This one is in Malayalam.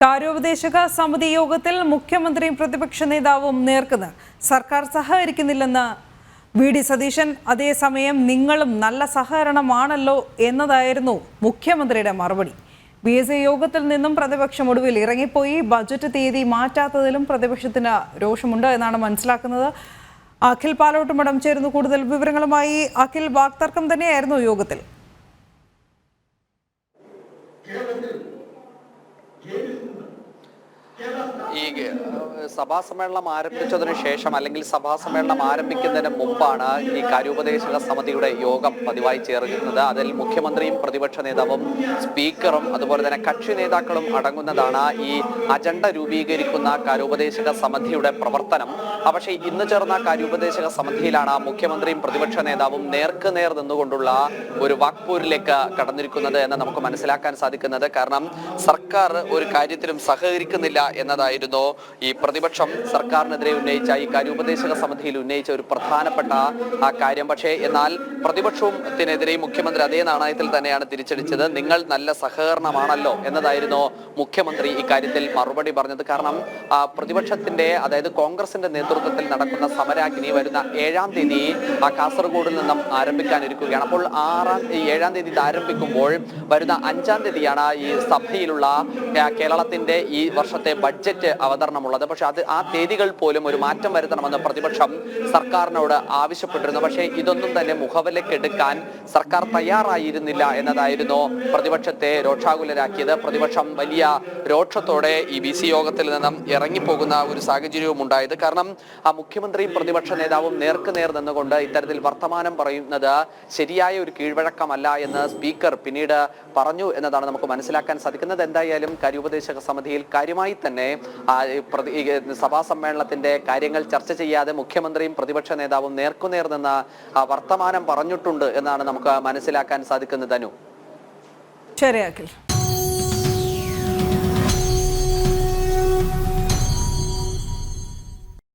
കാര്യോപദേശക സമിതി യോഗത്തിൽ മുഖ്യമന്ത്രിയും പ്രതിപക്ഷ നേതാവും നേർക്കുനേർ. സർക്കാർ സഹകരിക്കുന്നില്ലെന്ന് വി.ഡി. സതീശൻ. അതേസമയം നിങ്ങളും നല്ല സഹകരണമാണല്ലോ എന്നതായിരുന്നു മുഖ്യമന്ത്രിയുടെ മറുപടി. BSA യോഗത്തിൽ നിന്നും പ്രതിപക്ഷം ഒടുവിൽ ഇറങ്ങിപ്പോയി. ബജറ്റ് തീയതി മാറ്റാത്തതിലും പ്രതിപക്ഷത്തിന് രോഷമുണ്ട് എന്നാണ് മനസ്സിലാക്കുന്നത്. അഖിൽ പാലോട്ടുമടം ചേരുന്നു കൂടുതൽ വിവരങ്ങളുമായി. അഖിൽ, വാക്തർക്കം തന്നെയായിരുന്നു യോഗത്തിൽ. ഈ സഭാ സമ്മേളനം ആരംഭിച്ചതിനു ശേഷം അല്ലെങ്കിൽ സഭാ സമ്മേളനം ആരംഭിക്കുന്നതിന് മുമ്പാണ് ഈ കാര്യോപദേശക സമിതിയുടെ യോഗം പതിവായി ചേർക്കുന്നത്. അതിൽ മുഖ്യമന്ത്രിയും പ്രതിപക്ഷ നേതാവും സ്പീക്കറും അതുപോലെ തന്നെ കക്ഷി നേതാക്കളും അടങ്ങുന്നതാണ് ഈ അജണ്ട രൂപീകരിക്കുന്ന കാര്യോപദേശക സമിതിയുടെ പ്രവർത്തനം. പക്ഷേ ഇന്ന് ചേർന്ന കാര്യോപദേശക സമിതിയിലാണ് മുഖ്യമന്ത്രിയും പ്രതിപക്ഷ നേതാവും നേർക്കുനേർ നിന്നുകൊണ്ടുള്ള ഒരു വാക്പോരിലേക്ക് കടന്നിരിക്കുന്നത് എന്ന് നമുക്ക് മനസ്സിലാക്കാൻ സാധിക്കുന്നത്. കാരണം സർക്കാർ ഒരു കാര്യത്തിലും സഹകരിക്കുന്നില്ല എന്നതായിരുന്നു ഈ പ്രതിപക്ഷം സർക്കാരിനെതിരെ ഉന്നയിച്ച ഈ കാര്യോപദേശക സമിതിയിൽ ഉന്നയിച്ച ഒരു പ്രധാനപ്പെട്ട കാര്യം. പക്ഷേ എന്നാൽ പ്രതിപക്ഷത്തിനെതിരെ മുഖ്യമന്ത്രി അതേ നാണയത്തിൽ തന്നെയാണ് തിരിച്ചടിച്ചത്. നിങ്ങൾ നല്ല സഹകരണമാണല്ലോ എന്നതായിരുന്നു മുഖ്യമന്ത്രി ഇക്കാര്യത്തിൽ മറുപടി പറഞ്ഞത്. കാരണം പ്രതിപക്ഷത്തിന്റെ അതായത് കോൺഗ്രസിന്റെ നേതൃത്വത്തിൽ നടക്കുന്ന സമരാഗ്നി വരുന്ന 7-ാം തീയതി കാസർഗോഡിൽ നിന്നും ആരംഭിക്കാനിരിക്കുകയാണ്. അപ്പോൾ 7-ാം തീയതി ഇത് ആരംഭിക്കുമ്പോൾ വരുന്ന 5-ാം തീയതിയാണ് ഈ സഭയിലുള്ള കേരളത്തിന്റെ ഈ വർഷത്തെ ബഡ്ജറ്റ് അവതരണമുള്ളത്. പക്ഷെ ആ തീയതികൾ പോലും ഒരു മാറ്റം വരുത്തണമെന്ന് പ്രതിപക്ഷം സർക്കാരിനോട് ആവശ്യപ്പെട്ടിരുന്നു. പക്ഷേ ഇതൊന്നും തന്നെ മുഖവിലക്കെടുക്കാൻ സർക്കാർ തയ്യാറായിരുന്നില്ല എന്നതായിരുന്നു പ്രതിപക്ഷത്തെ രോഷാകുലരാക്കിയത്. പ്രതിപക്ഷം വലിയ രോക്ഷത്തോടെ ഈ BC യോഗത്തിൽ നിന്നും ഇറങ്ങിപ്പോകുന്ന ഒരു സാഹചര്യവും ഉണ്ടായത്. കാരണം മുഖ്യമന്ത്രിയും പ്രതിപക്ഷ നേതാവും നേർക്കുനേർ നിന്നുകൊണ്ട് ഇത്തരത്തിൽ വർത്തമാനം പറയുന്നത് ശരിയായ ഒരു കീഴ്വഴക്കമല്ല എന്ന് സ്പീക്കർ പിന്നീട് പറഞ്ഞു എന്നതാണ് നമുക്ക് മനസ്സിലാക്കാൻ സാധിക്കുന്നത്. എന്തായാലും കാര്യോപദേശക സമിതിയിൽ കാര്യമായി തന്നെ സഭാ സമ്മേളനത്തിന്റെ കാര്യങ്ങൾ ചർച്ച ചെയ്യാതെ മുഖ്യമന്ത്രിയും പ്രതിപക്ഷ നേതാവും നേർക്കുനേർ നിന്ന് വർത്തമാനം പറഞ്ഞിട്ടുണ്ട് എന്നാണ് നമുക്ക് മനസ്സിലാക്കാൻ സാധിക്കുന്നത്. ശരി അഖിൽ.